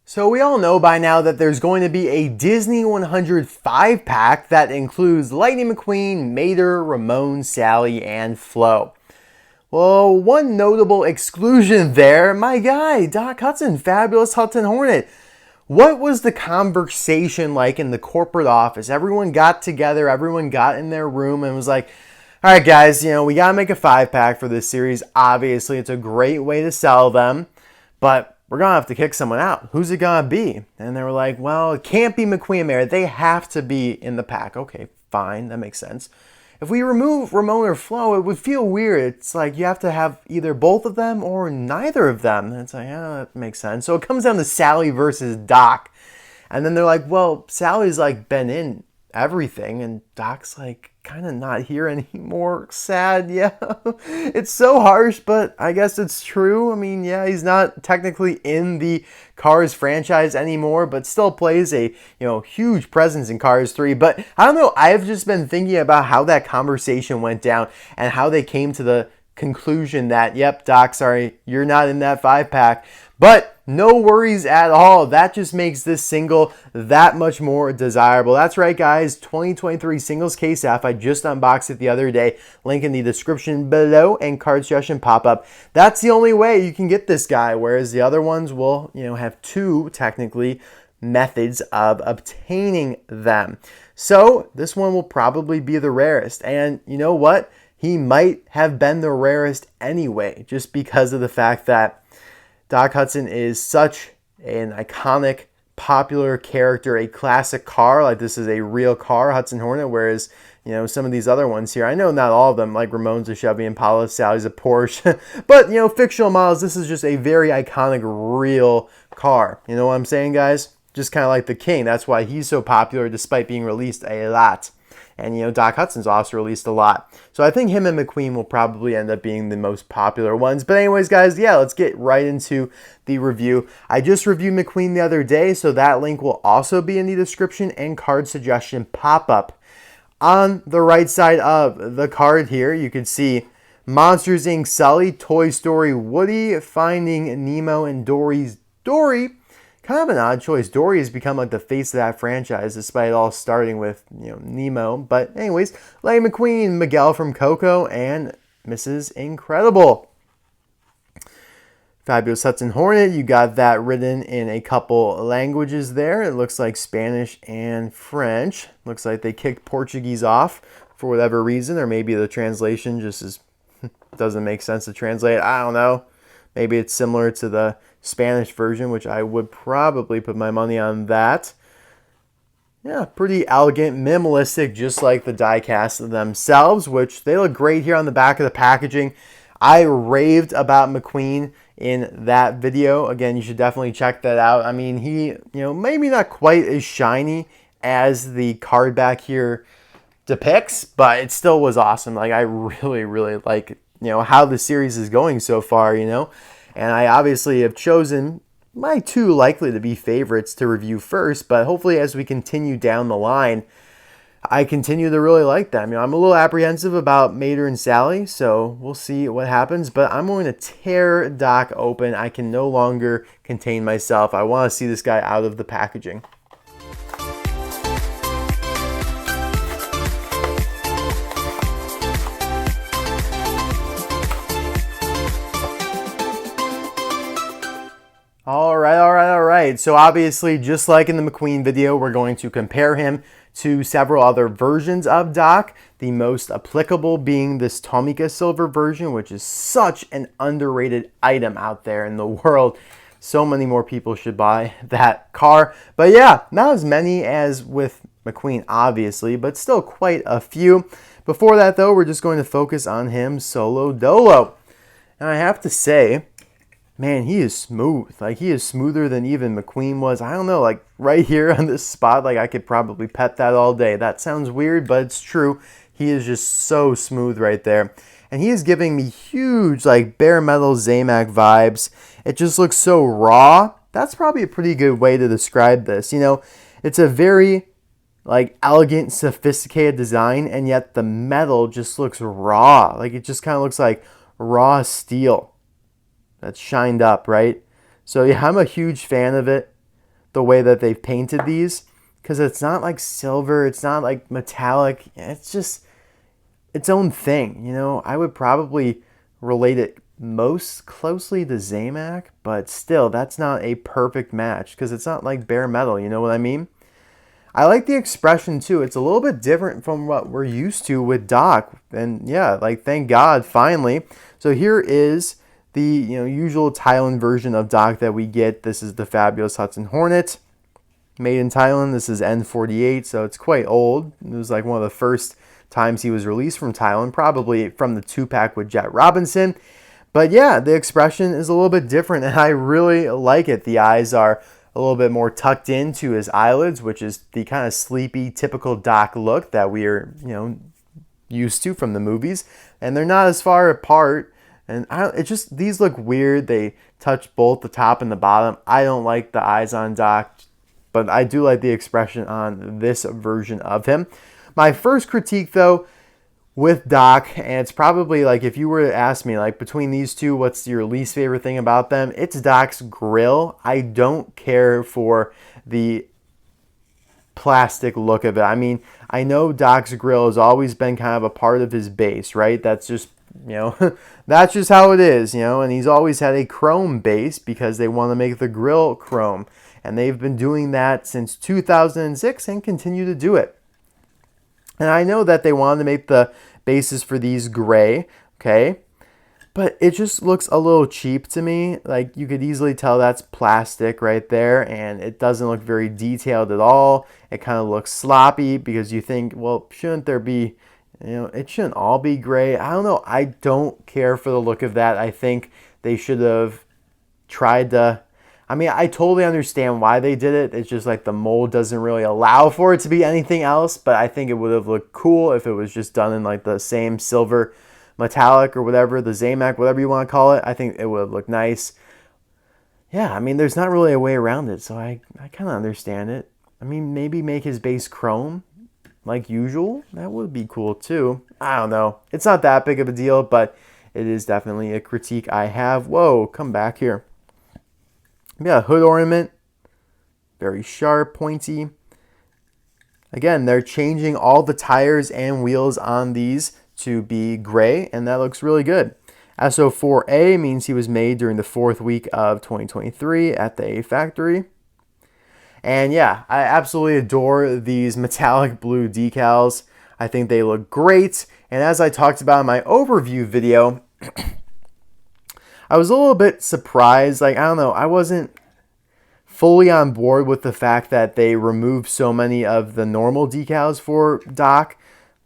So we all know by now that there's going to be a Disney 100 5-pack that includes Lightning McQueen, Mater, Ramone, Sally, and Flo. Well, one notable exclusion there, my guy, Doc Hudson, fabulous Hudson Hornet. What was the conversation like in the corporate office? Everyone got together, everyone got in their room and was like, all right, guys, we got to make a 5-pack for this series. Obviously, it's a great way to sell them, but we're going to have to kick someone out. Who's it going to be? And they were like, well, it can't be McQueen and Mater. They have to be in the pack. Okay, fine. That makes sense. If we remove Ramone or Flo, it would feel weird. It's like you have to have either both of them or neither of them. And it's like, that makes sense. So it comes down to Sally versus Doc. And then they're like, well, Sally's like been in everything and Doc's like kind of not here anymore. Sad. Yeah. It's so harsh, but I guess it's true. I mean, yeah, he's not technically in the Cars franchise anymore, but still plays a huge presence in Cars 3. But I don't know, I've just been thinking about how that conversation went down and how they came to the conclusion that, yep, Doc, sorry, you're not in that 5-pack. But no worries at all. That just makes this single that much more desirable. That's right, guys. 2023 Singles Case F. I just unboxed it the other day. Link in the description below and card suggestion pop-up. That's the only way you can get this guy, whereas the other ones will, have two, technically, methods of obtaining them. So this one will probably be the rarest. And you know what? He might have been the rarest anyway, just because of the fact that Doc Hudson is such an iconic, popular character, a classic car. Like, this is a real car, Hudson Hornet, whereas, some of these other ones here, I know not all of them, like Ramone's a Chevy Impala, Sally's a Porsche, but, fictional models, this is just a very iconic, real car. You know what I'm saying, guys? Just kind of like the King. That's why he's so popular despite being released a lot. And, Doc Hudson's also released a lot. So I think him and McQueen will probably end up being the most popular ones. But anyways, guys, yeah, let's get right into the review. I just reviewed McQueen the other day, so that link will also be in the description and card suggestion pop-up. On the right side of the card here, you can see Monsters, Inc. Sully, Toy Story, Woody, Finding Nemo, and Dory's Dory. Kind of an odd choice. Dory has become like the face of that franchise, despite it all starting with Nemo. But anyways, Lightning McQueen, Miguel from Coco, and Mrs. Incredible. Fabulous Hudson Hornet. You got that written in a couple languages there. It looks like Spanish and French. Looks like they kicked Portuguese off for whatever reason, or maybe the translation just doesn't make sense to translate. I don't know. Maybe it's similar to the Spanish version, which I would probably put my money on that. Yeah, pretty elegant, minimalistic, just like the die-cast themselves, which they look great here on the back of the packaging. I raved about McQueen in that video. Again, you should definitely check that out. I mean, he, maybe not quite as shiny as the card back here depicts, but it still was awesome. Like, I really, really like how the series is going so far, and I obviously have chosen my two likely to be favorites to review first, but hopefully as we continue down the line, I continue to really like them. I'm a little apprehensive about Mater and Sally, so we'll see what happens, but I'm going to tear Doc open. I can no longer contain myself. I want to see this guy out of the packaging. All right. So obviously, just like in the McQueen video, we're going to compare him to several other versions of Doc. The most applicable being this Tomica Silver version, which is such an underrated item out there in the world. So many more people should buy that car. But yeah, not as many as with McQueen, obviously, but still quite a few. Before that, though, we're just going to focus on him solo dolo. And I have to say, man, he is smooth. Like, he is smoother than even McQueen was. I don't know, like, right here on this spot, like, I could probably pet that all day. That sounds weird, but it's true. He is just so smooth right there. And he is giving me huge, like, bare metal Zamac vibes. It just looks so raw. That's probably a pretty good way to describe this. It's a very, like, elegant, sophisticated design, and yet the metal just looks raw. Like, it just kind of looks like raw steel that's shined up, right? So yeah, I'm a huge fan of it. the way that they've painted these, because it's not like silver, it's not like metallic, it's just its own thing. You know, I would probably relate it most closely to Zamac, but still, that's not a perfect match because it's not like bare metal, you know what I mean? I like the expression too. It's a little bit different from what we're used to with Doc. And yeah, like thank God, finally. So here is the usual Thailand version of Doc that we get. This is the fabulous Hudson Hornet, made in Thailand. This is N48, so it's quite old. It was like one of the first times he was released from Thailand, probably from the 2-pack with Jet Robinson. But yeah, the expression is a little bit different, and I really like it. The eyes are a little bit more tucked into his eyelids, which is the kind of sleepy, typical Doc look that we are, used to from the movies. And they're not as far apart. And these look weird. They touch both the top and the bottom. I don't like the eyes on Doc, but I do like the expression on this version of him. My first critique, though, with Doc, and it's probably like if you were to ask me like between these two, what's your least favorite thing about them? It's Doc's grill. I don't care for the plastic look of it. I mean, I know Doc's grill has always been kind of a part of his base, right? That's just, that's just how it is, and he's always had a chrome base because they want to make the grill chrome. And they've been doing that since 2006 and continue to do it. And I know that they wanted to make the bases for these gray, okay? But it just looks a little cheap to me. Like, you could easily tell that's plastic right there, and it doesn't look very detailed at all. It kind of looks sloppy because you think, well, shouldn't there be, it shouldn't all be gray. I don't know. I don't care for the look of that. I think they should have tried to... I mean, I totally understand why they did it. It's just like the mold doesn't really allow for it to be anything else, but I think it would have looked cool if it was just done in like the same silver metallic or whatever, the Zamac, whatever you want to call it. I think it would have looked nice. Yeah, I mean, there's not really a way around it, so I kind of understand it. I mean, maybe make his base chrome like usual. That would be cool too. I don't know. It's not that big of a deal, but it is definitely a critique I have. Whoa, come back here. Yeah, hood ornament, very sharp, pointy. Again, they're changing all the tires and wheels on these to be gray, and that looks really good. SO4A means he was made during the 4th week of 2023 at the A factory. And yeah, I absolutely adore these metallic blue decals. I think they look great. And as I talked about in my overview video, I was a little bit surprised. Like, I don't know, I wasn't fully on board with the fact that they removed so many of the normal decals for Doc,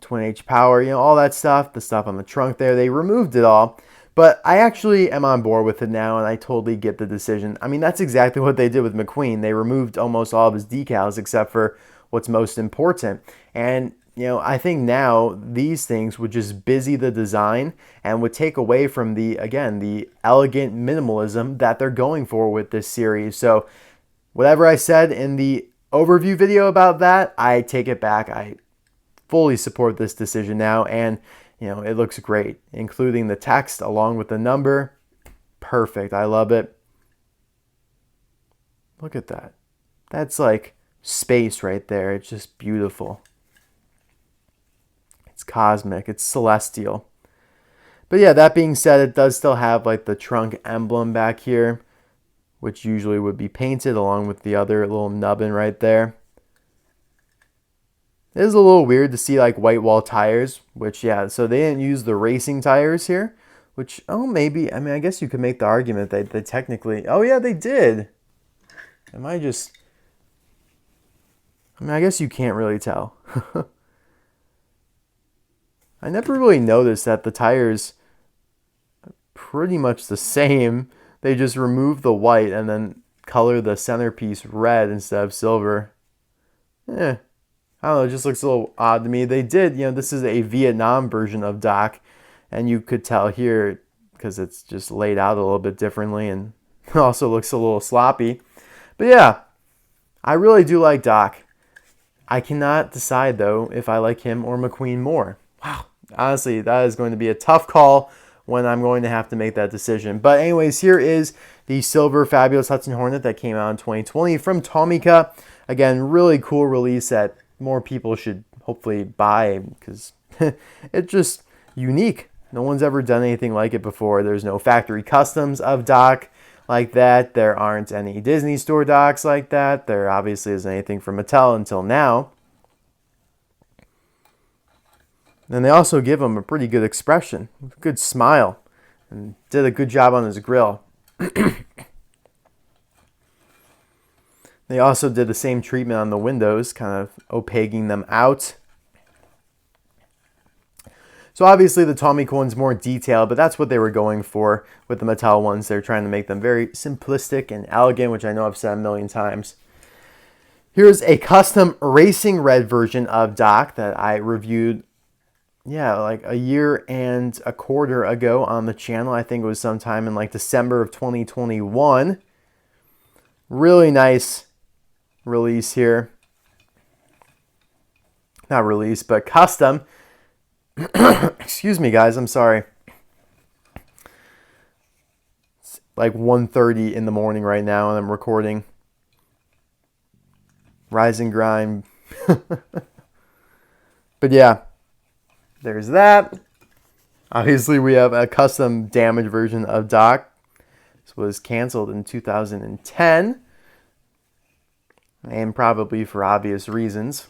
Twin H power, all that stuff, the stuff on the trunk there. They removed it all. But I actually am on board with it now, and I totally get the decision. I mean, that's exactly what they did with McQueen. They removed almost all of his decals except for what's most important. And I think now these things would just busy the design and would take away from the elegant minimalism that they're going for with this series. So whatever I said in the overview video about that, I take it back. I fully support this decision now, and it looks great, including the text along with the number. Perfect. I love it. Look at that. That's like space right there. It's just beautiful. It's cosmic. It's celestial. But yeah, that being said, it does still have like the trunk emblem back here, which usually would be painted along with the other little nubbin right there. It is a little weird to see like white wall tires, which yeah, so they didn't use the racing tires here, which, maybe, I mean, I guess you could make the argument that they technically, yeah, they did. I guess you can't really tell. I never really noticed that the tires are pretty much the same. They just remove the white and then color the centerpiece red instead of silver. I don't know, it just looks a little odd to me. They did, this is a Vietnam version of Doc, and you could tell here because it's just laid out a little bit differently and it also looks a little sloppy. But yeah, I really do like Doc. I cannot decide, though, if I like him or McQueen more. Wow. Honestly, that is going to be a tough call when I'm going to have to make that decision. But anyways, here is the silver Fabulous Hudson Hornet that came out in 2020 from Tomica. Again, really cool release that more people should hopefully buy because it's just unique. No one's ever done anything like it before. There's no factory customs of Doc like that. There aren't any Disney Store Docs like that. There obviously isn't anything from Mattel until now. And they also give him a pretty good expression, a good smile, and did a good job on his grill. They also did the same treatment on the windows, kind of opaquing them out. So obviously the Tomica one's more detailed, but that's what they were going for with the Mattel ones. They're trying to make them very simplistic and elegant, which I know I've said a million times. Here's a custom racing red version of Doc that I reviewed, like a year and a quarter ago on the channel. I think it was sometime in like December of 2021. Really nice release here. Not release, but custom. Excuse me, guys. I'm sorry. It's like 1:30 in the morning right now, and I'm recording. Rise and grind. But yeah, there's that. Obviously, we have a custom damaged version of Doc. This was canceled in 2010, and probably for obvious reasons.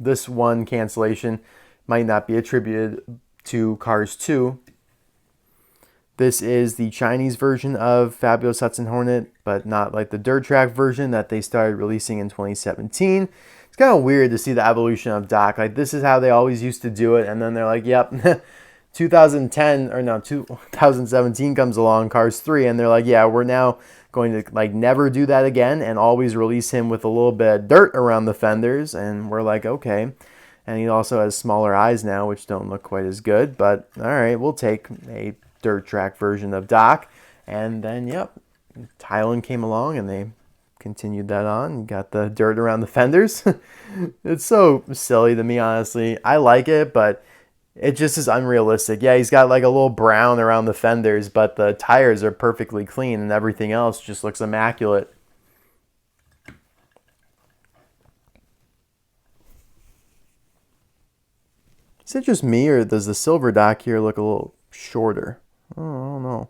This one cancellation might not be attributed to Cars 2. This is the Chinese version of Fabulous Hudson Hornet, but not like the dirt track version that they started releasing in 2017. It's kind of weird to see the evolution of Doc. Like, this is how they always used to do it, and then they're like, yep, 2017 comes along, Cars 3, and they're like, yeah, we're now going to like never do that again and always release him with a little bit of dirt around the fenders. And we're like, okay. And he also has smaller eyes now, which don't look quite as good. But all right, we'll take a dirt track version of Doc. And then, yep, Thailand came along and they continued that on. You got the dirt around the fenders. It's so silly to me, honestly. I like it, but it just is unrealistic. Yeah, he's got like a little brown around the fenders, but the tires are perfectly clean and everything else just looks immaculate. Is it just me, or does the silver Doc here look a little shorter? Oh, I don't know.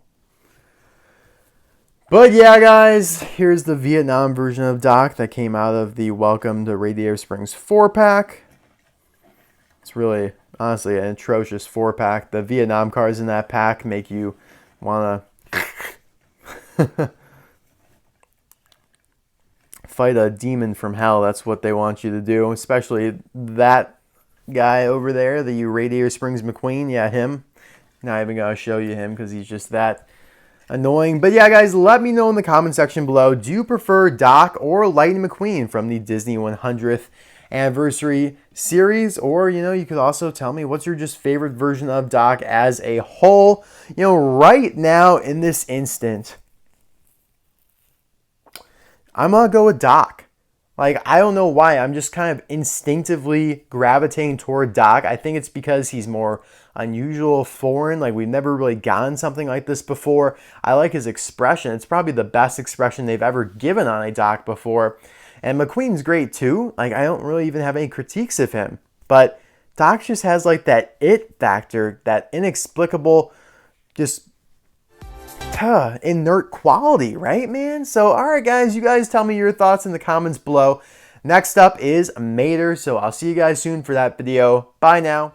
But yeah, guys, here's the Vietnam version of Doc that came out of the Welcome to Radiator Springs 4-pack. It's really, honestly, an atrocious 4-pack. The Vietnam cars in that pack make you want to fight a demon from hell. That's what they want you to do, especially that guy over there, the Radiator Springs McQueen. Yeah, him. Not even going to show you him because he's just that annoying. But yeah, guys, let me know in the comment section below. Do you prefer Doc or Lightning McQueen from the Disney 100th anniversary series? Or, you could also tell me what's your just favorite version of Doc as a whole. Right now in this instant, I'm going to go with Doc. Like, I don't know why. I'm just kind of instinctively gravitating toward Doc. I think it's because he's more unusual, foreign. Like, we've never really gotten something like this before. I like his expression. It's probably the best expression they've ever given on a Doc before. And McQueen's great too. Like, I don't really even have any critiques of him. But Doc just has like that it factor, that inexplicable, just inert quality, right, man? So, all right, guys, you guys tell me your thoughts in the comments below. Next up is Mater. So I'll see you guys soon for that video. Bye now.